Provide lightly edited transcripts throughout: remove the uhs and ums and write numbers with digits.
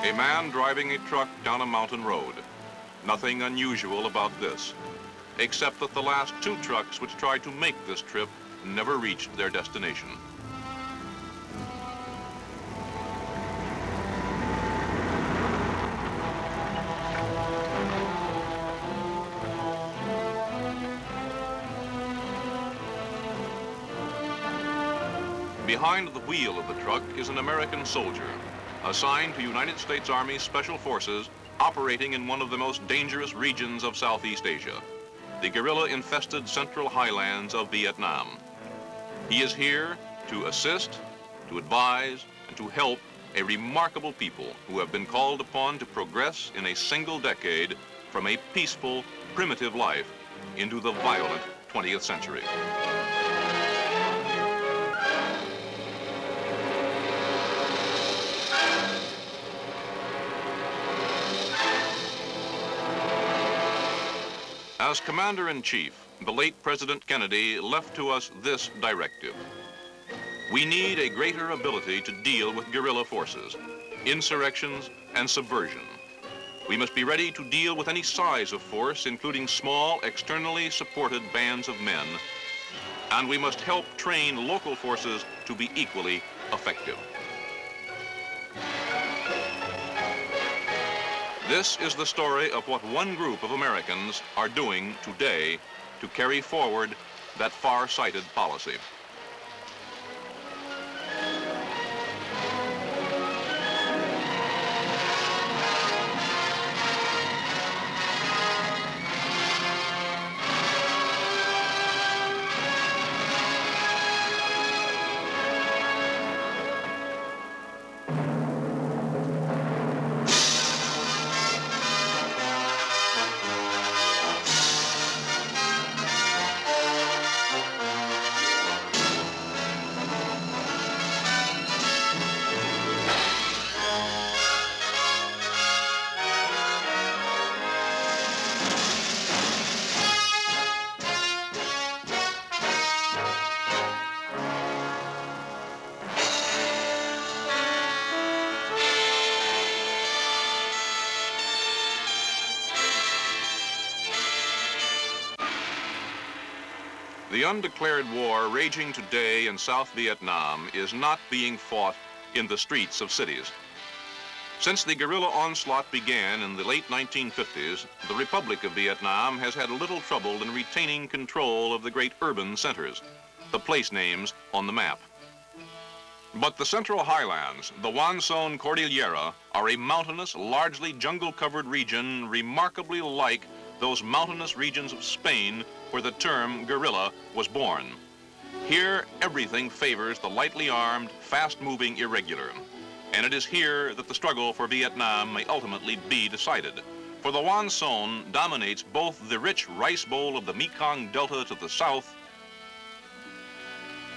A man driving a truck down a mountain road. Nothing unusual about this, except that the last 2 trucks which tried to make this trip never reached their destination. Behind the wheel of the truck is an American soldier, assigned to United States Army Special Forces operating in one of the most dangerous regions of Southeast Asia, the guerrilla-infested central highlands of Vietnam. He is here to assist, to advise, and to help a remarkable people who have been called upon to progress in a single decade from a peaceful, primitive life into the violent 20th century. As Commander-in-Chief, the late President Kennedy left to us this directive. We need a greater ability to deal with guerrilla forces, insurrections, and subversion. We must be ready to deal with any size of force, including small, externally supported bands of men, and we must help train local forces to be equally effective. This is the story of what one group of Americans are doing today to carry forward that far-sighted policy. The undeclared war raging today in South Vietnam is not being fought in the streets of cities. Since the guerrilla onslaught began in the late 1950s, the Republic of Vietnam has had a little trouble in retaining control of the great urban centers, the place names on the map. But the Central Highlands, the Van Son Cordillera, are a mountainous, largely jungle-covered region remarkably like those mountainous regions of Spain where the term guerrilla was born. Here, everything favors the lightly armed, fast-moving irregular. And it is here that the struggle for Vietnam may ultimately be decided. For the Van Son dominates both the rich rice bowl of the Mekong Delta to the south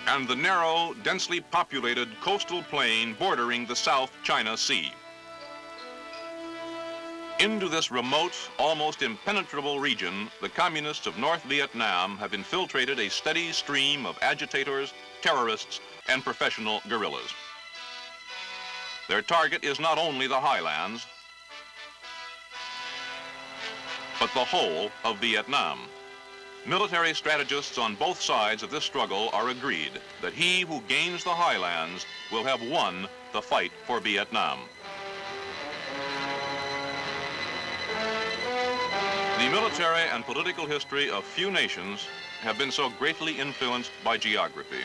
and the narrow, densely populated coastal plain bordering the South China Sea. Into this remote, almost impenetrable region, the communists of North Vietnam have infiltrated a steady stream of agitators, terrorists, and professional guerrillas. Their target is not only the highlands, but the whole of Vietnam. Military strategists on both sides of this struggle are agreed that he who gains the highlands will have won the fight for Vietnam. The military and political history of few nations have been so greatly influenced by geography.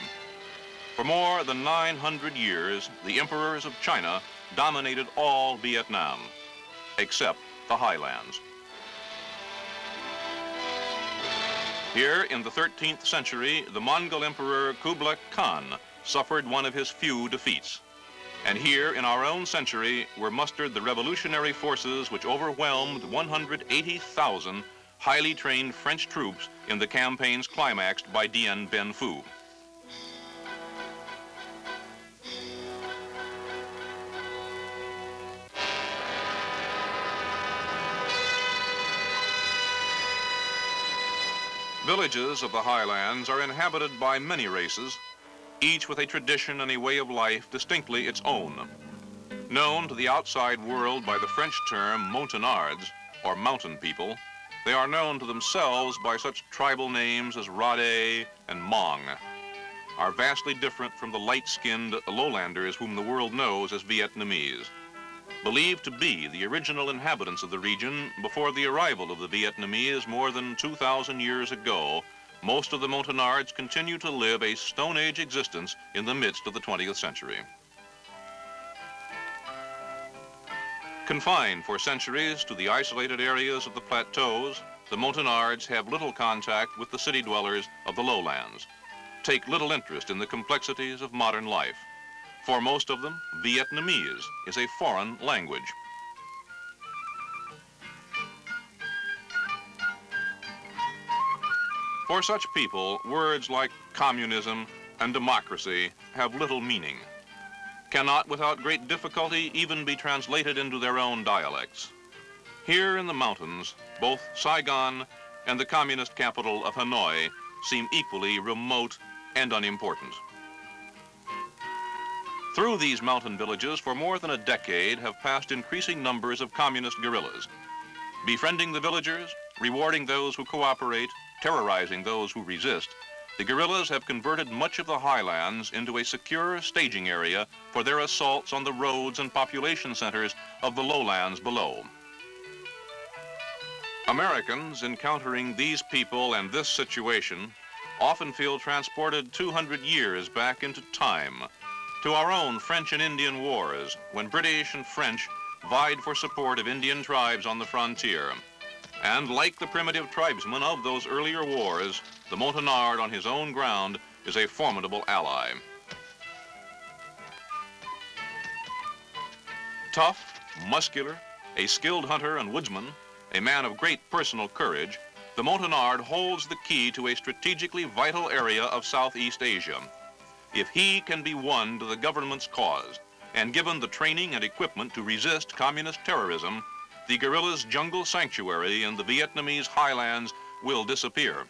For more than 900 years, the emperors of China dominated all Vietnam, except the highlands. Here in the 13th century, the Mongol Emperor Kublai Khan suffered one of his few defeats. And here in our own century were mustered the revolutionary forces which overwhelmed 180,000 highly trained French troops in the campaigns climaxed by Dien Bien Phu. Villages of the highlands are inhabited by many races, each with a tradition and a way of life distinctly its own. Known to the outside world by the French term Montagnards, or mountain people, they are known to themselves by such tribal names as Rade and Hmong, are vastly different from the light-skinned lowlanders whom the world knows as Vietnamese. Believed to be the original inhabitants of the region before the arrival of the Vietnamese more than 2,000 years ago, most of the Montagnards continue to live a Stone Age existence in the midst of the 20th century. Confined for centuries to the isolated areas of the plateaus, the Montagnards have little contact with the city dwellers of the lowlands, take little interest in the complexities of modern life. For most of them, Vietnamese is a foreign language. For such people, words like communism and democracy have little meaning, cannot without great difficulty even be translated into their own dialects. Here in the mountains, both Saigon and the communist capital of Hanoi seem equally remote and unimportant. Through these mountain villages for more than a decade have passed increasing numbers of communist guerrillas, befriending the villagers, rewarding those who cooperate, terrorizing those who resist. The guerrillas have converted much of the highlands into a secure staging area for their assaults on the roads and population centers of the lowlands below. Americans encountering these people and this situation often feel transported 200 years back into time, to our own French and Indian wars, when British and French vied for support of Indian tribes on the frontier. And like the primitive tribesmen of those earlier wars, the Montagnard on his own ground is a formidable ally. Tough, muscular, a skilled hunter and woodsman, a man of great personal courage, the Montagnard holds the key to a strategically vital area of Southeast Asia. If he can be won to the government's cause and given the training and equipment to resist communist terrorism, the guerrillas' jungle sanctuary in the Vietnamese highlands will disappear.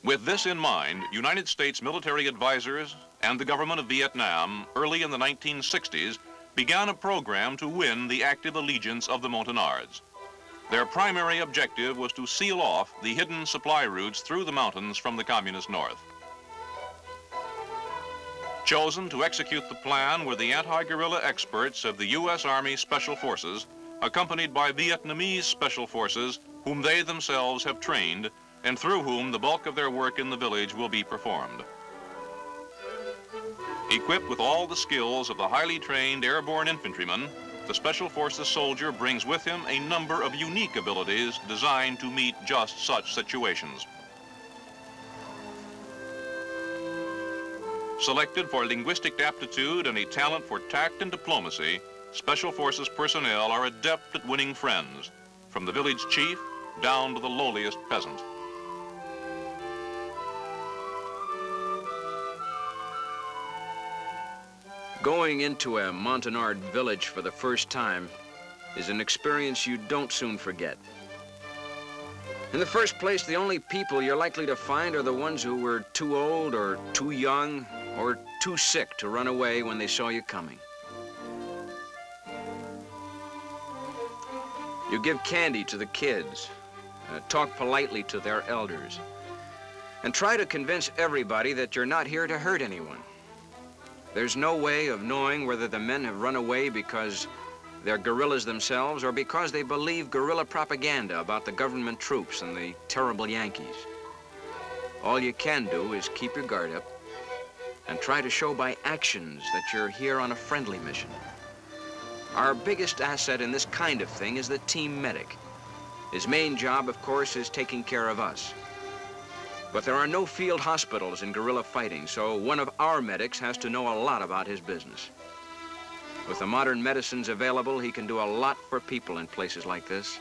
With this in mind, United States military advisors and the government of Vietnam early in the 1960s began a program to win the active allegiance of the Montagnards. Their primary objective was to seal off the hidden supply routes through the mountains from the communist north. Chosen to execute the plan were the anti-guerrilla experts of the U.S. Army Special Forces, accompanied by Vietnamese Special Forces, whom they themselves have trained, and through whom the bulk of their work in the village will be performed. Equipped with all the skills of the highly trained airborne infantryman, the Special Forces soldier brings with him a number of unique abilities designed to meet just such situations. Selected for linguistic aptitude and a talent for tact and diplomacy, Special Forces personnel are adept at winning friends, from the village chief down to the lowliest peasant. Going into a Montagnard village for the first time is an experience you don't soon forget. In the first place, the only people you're likely to find are the ones who were too old or too young or too sick to run away when they saw you coming. You give candy to the kids, talk politely to their elders, and try to convince everybody that you're not here to hurt anyone. There's no way of knowing whether the men have run away because they're guerrillas themselves or because they believe guerrilla propaganda about the government troops and the terrible Yankees. All you can do is keep your guard up and try to show by actions that you're here on a friendly mission. Our biggest asset in this kind of thing is the team medic. His main job, of course, is taking care of us. But there are no field hospitals in guerrilla fighting, so one of our medics has to know a lot about his business. With the modern medicines available, he can do a lot for people in places like this.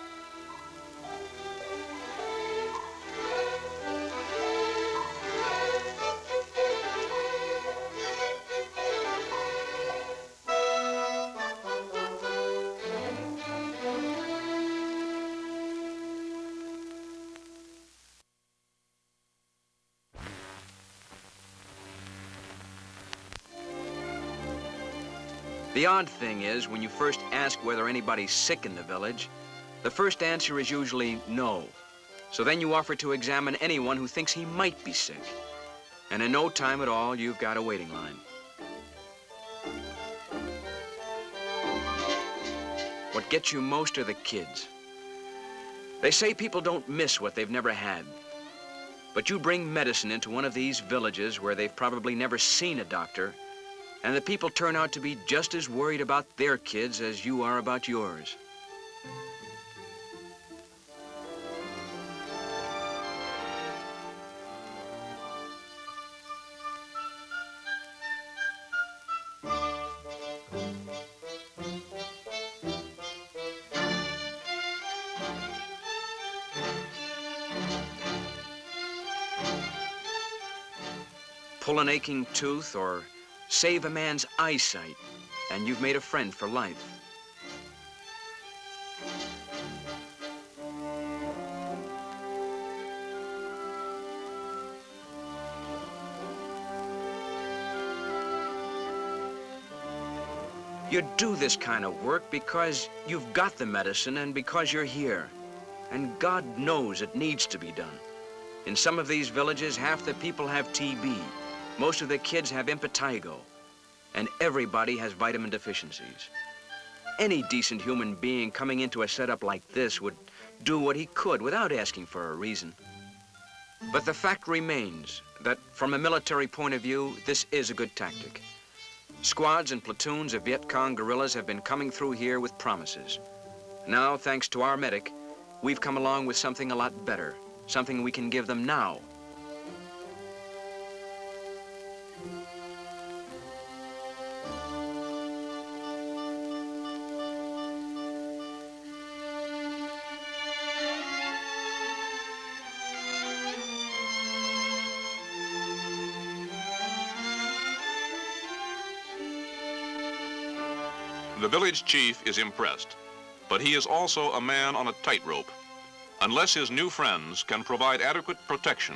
The odd thing is, when you first ask whether anybody's sick in the village, the first answer is usually no. So then you offer to examine anyone who thinks he might be sick. And in no time at all, you've got a waiting line. What gets you most are the kids. They say people don't miss what they've never had. But you bring medicine into one of these villages where they've probably never seen a doctor, and the people turn out to be just as worried about their kids as you are about yours. Pull an aching tooth or save a man's eyesight, and you've made a friend for life. You do this kind of work because you've got the medicine and because you're here. And God knows it needs to be done. In some of these villages, half the people have TB. Most of the kids have impetigo, and everybody has vitamin deficiencies. Any decent human being coming into a setup like this would do what he could without asking for a reason. But the fact remains that from a military point of view, this is a good tactic. Squads and platoons of Viet Cong guerrillas have been coming through here with promises. Now, thanks to our medic, we've come along with something a lot better, something we can give them now. The village chief is impressed, but he is also a man on a tightrope. Unless his new friends can provide adequate protection,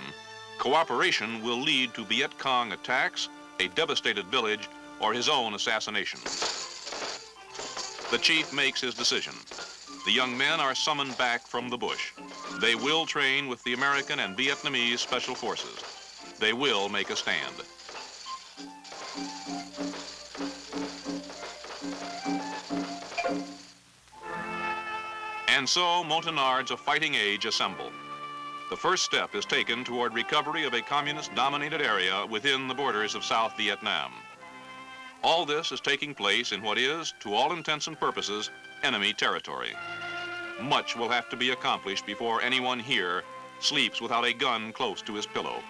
cooperation will lead to Viet Cong attacks, a devastated village, or his own assassination. The chief makes his decision. The young men are summoned back from the bush. They will train with the American and Vietnamese special forces. They will make a stand. And so Montagnards of fighting age assemble. The first step is taken toward recovery of a communist-dominated area within the borders of South Vietnam. All this is taking place in what is, to all intents and purposes, enemy territory. Much will have to be accomplished before anyone here sleeps without a gun close to his pillow.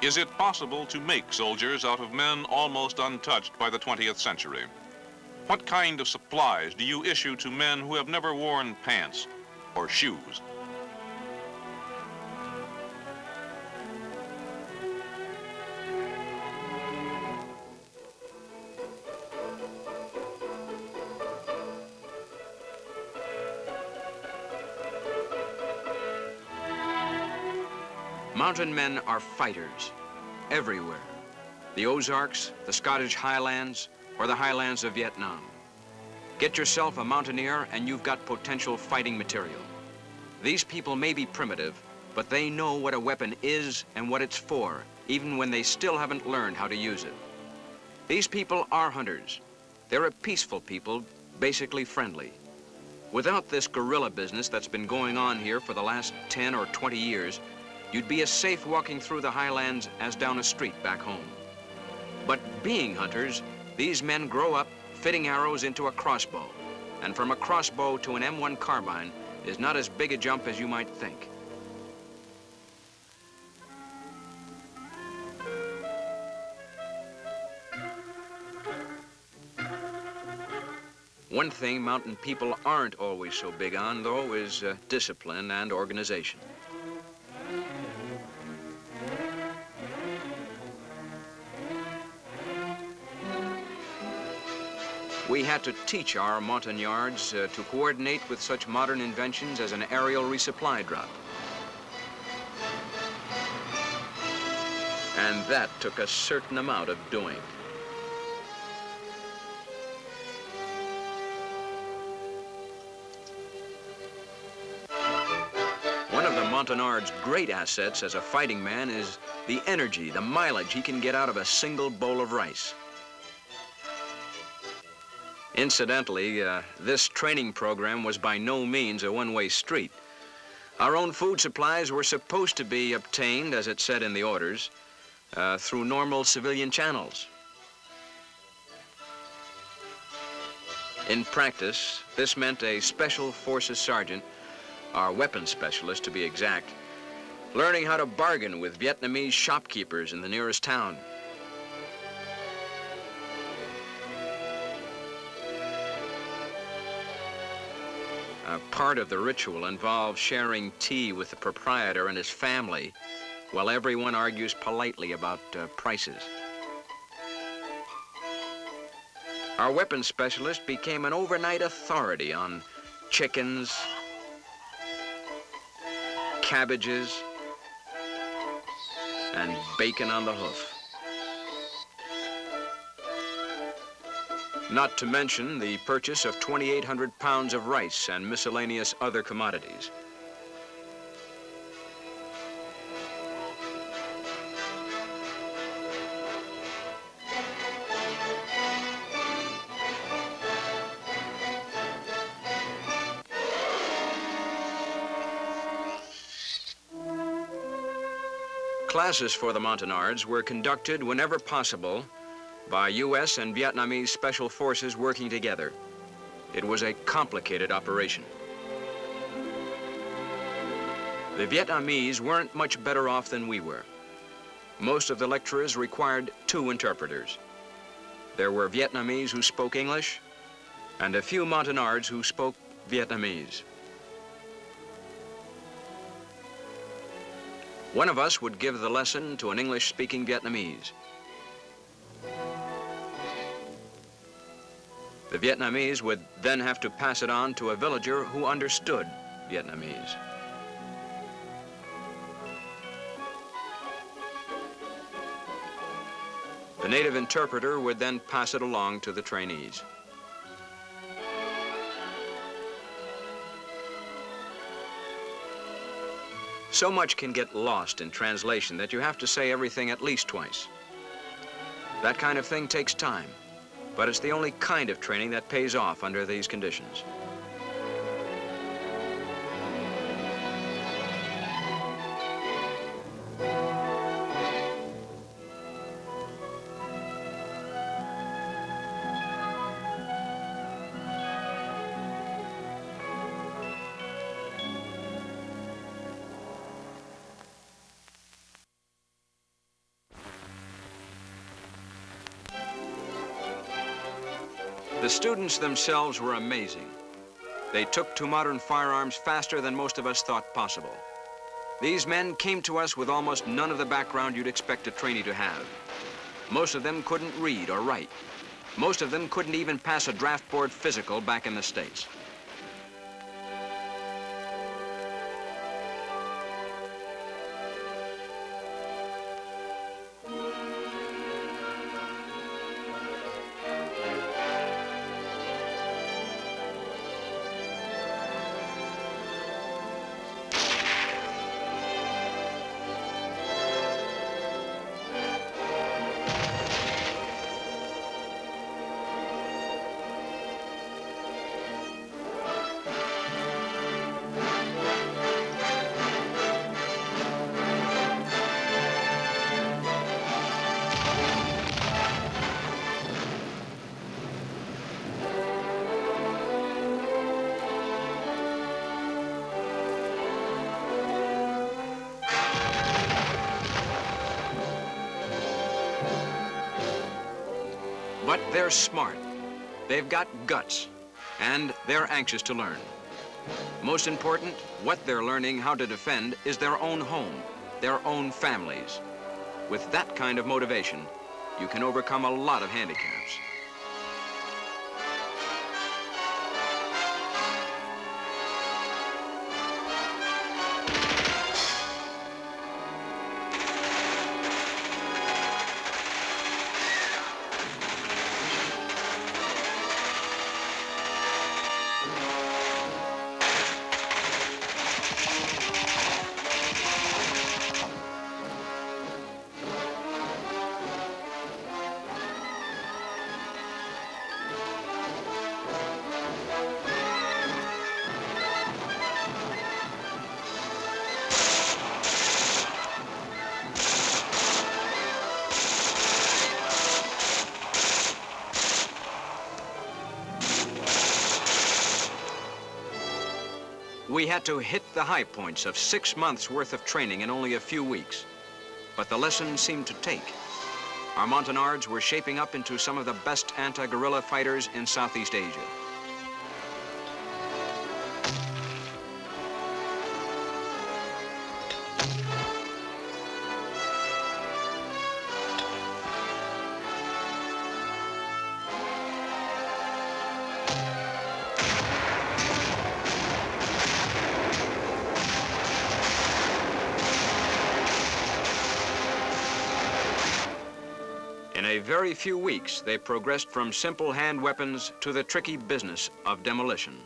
Is it possible to make soldiers out of men almost untouched by the 20th century? What kind of supplies do you issue to men who have never worn pants or shoes? Mountain men are fighters everywhere. The Ozarks, the Scottish highlands, or the highlands of Vietnam. Get yourself a mountaineer and you've got potential fighting material. These people may be primitive, but they know what a weapon is and what it's for, even when they still haven't learned how to use it. These people are hunters. They're a peaceful people, basically friendly. Without this guerrilla business that's been going on here for the last 10 or 20 years, you'd be as safe walking through the highlands as down a street back home. But being hunters, these men grow up fitting arrows into a crossbow. And from a crossbow to an M1 carbine is not as big a jump as you might think. One thing mountain people aren't always so big on, though, is discipline and organization. We had to teach our Montagnards to coordinate with such modern inventions as an aerial resupply drop. And that took a certain amount of doing. One of the Montagnard's great assets as a fighting man is the energy, the mileage he can get out of a single bowl of rice. Incidentally, this training program was by no means a one-way street. Our own food supplies were supposed to be obtained, as it said in the orders, through normal civilian channels. In practice, this meant a Special Forces sergeant, our weapons specialist to be exact, learning how to bargain with Vietnamese shopkeepers in the nearest town. Part of the ritual involves sharing tea with the proprietor and his family while everyone argues politely about prices. Our weapons specialist became an overnight authority on chickens, cabbages, and bacon on the hoof. Not to mention the purchase of 2,800 pounds of rice and miscellaneous other commodities. Classes for the Montagnards were conducted whenever possible by U.S. and Vietnamese special forces working together. It was a complicated operation. The Vietnamese weren't much better off than we were. Most of the lecturers required 2 interpreters. There were Vietnamese who spoke English and a few Montagnards who spoke Vietnamese. One of us would give the lesson to an English-speaking Vietnamese. The Vietnamese would then have to pass it on to a villager who understood Vietnamese. The native interpreter would then pass it along to the trainees. So much can get lost in translation that you have to say everything at least twice. That kind of thing takes time, but it's the only kind of training that pays off under these conditions. The students themselves were amazing. They took to modern firearms faster than most of us thought possible. These men came to us with almost none of the background you'd expect a trainee to have. Most of them couldn't read or write. Most of them couldn't even pass a draft board physical back in the States. But they're smart, they've got guts, and they're anxious to learn. Most important, what they're learning how to defend is their own home, their own families. With that kind of motivation, you can overcome a lot of handicaps. We had to hit the high points of 6 months' worth of training in only a few weeks. But the lesson seemed to take. Our Montagnards were shaping up into some of the best anti-guerrilla fighters in Southeast Asia. In a very few weeks, they progressed from simple hand weapons to the tricky business of demolition.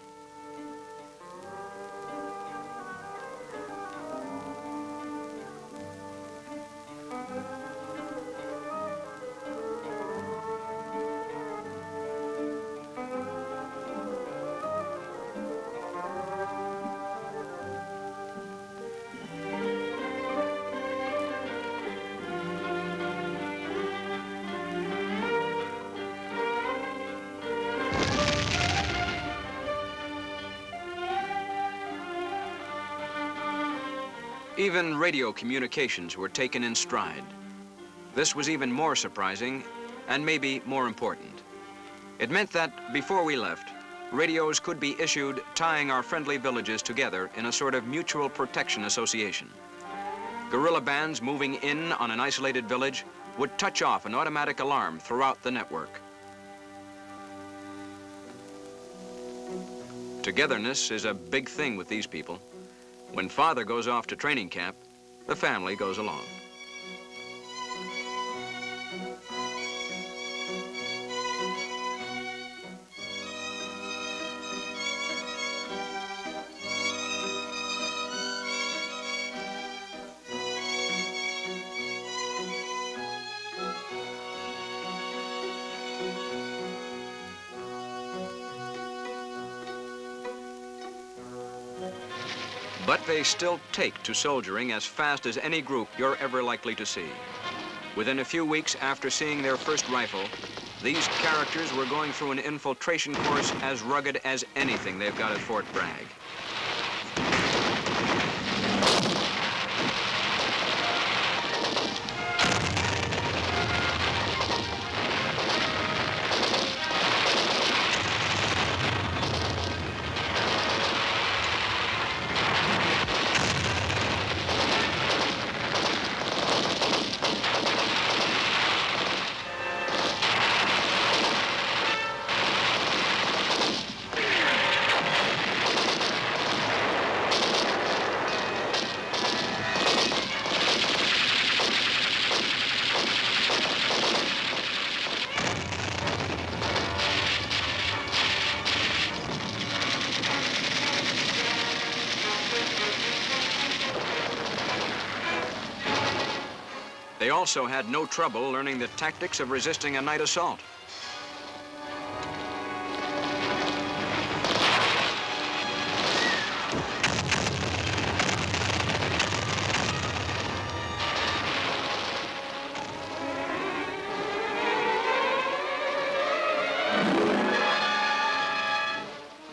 Even radio communications were taken in stride. This was even more surprising and maybe more important. It meant that before we left, radios could be issued tying our friendly villages together in a sort of mutual protection association. Guerrilla bands moving in on an isolated village would touch off an automatic alarm throughout the network. Togetherness is a big thing with these people. When father goes off to training camp, the family goes along. But they still take to soldiering as fast as any group you're ever likely to see. Within a few weeks after seeing their first rifle, these characters were going through an infiltration course as rugged as anything they've got at Fort Bragg. They also had no trouble learning the tactics of resisting a night assault.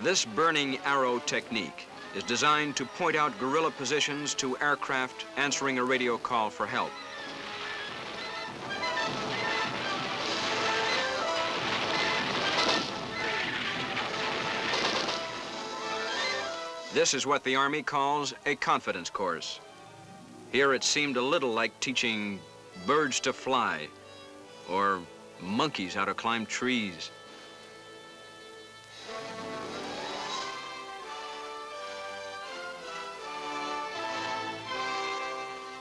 This burning arrow technique is designed to point out guerrilla positions to aircraft answering a radio call for help. This is what the Army calls a confidence course. Here it seemed a little like teaching birds to fly or monkeys how to climb trees.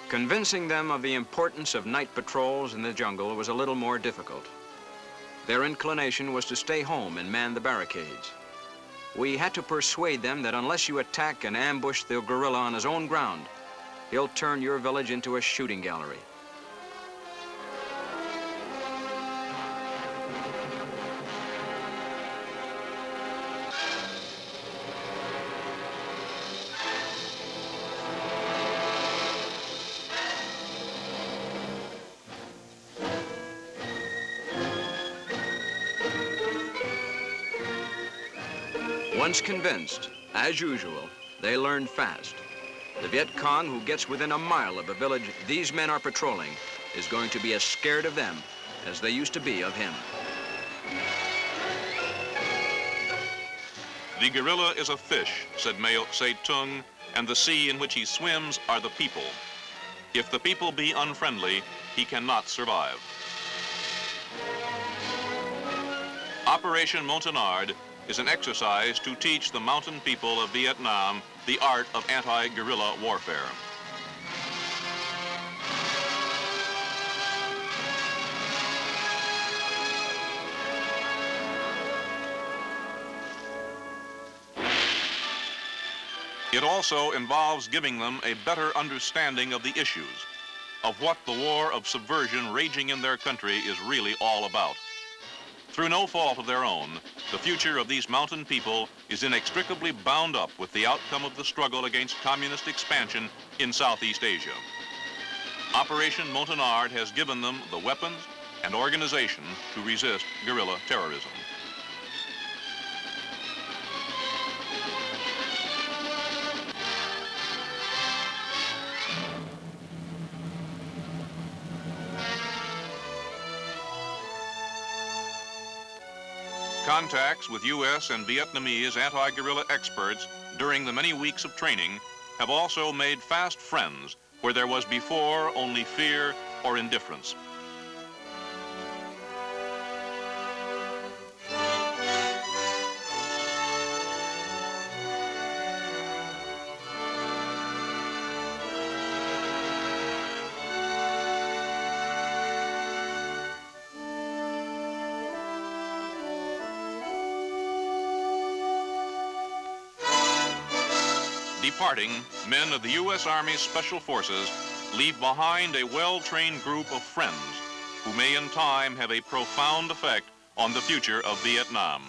Convincing them of the importance of night patrols in the jungle was a little more difficult. Their inclination was to stay home and man the barricades. We had to persuade them that unless you attack and ambush the guerrilla on his own ground, he'll turn your village into a shooting gallery. Once convinced, as usual, They learn fast. The Viet Cong who gets within a mile of a village these men are patrolling is going to be as scared of them as they used to be of him. The guerrilla is a fish, said Mao Zedong, and the sea in which he swims are the people. If the people be unfriendly, he cannot survive. Operation Montagnard is an exercise to teach the mountain people of Vietnam the art of anti-guerrilla warfare. It also involves giving them a better understanding of the issues, of what the war of subversion raging in their country is really all about. Through no fault of their own, the future of these mountain people is inextricably bound up with the outcome of the struggle against communist expansion in Southeast Asia. Operation Montagnard has given them the weapons and organization to resist guerrilla terrorism. Contacts with U.S. and Vietnamese anti-guerrilla experts during the many weeks of training have also made fast friends where there was before only fear or indifference. Departing, men of the U.S. Army Special Forces leave behind a well-trained group of friends who may in time have a profound effect on the future of Vietnam.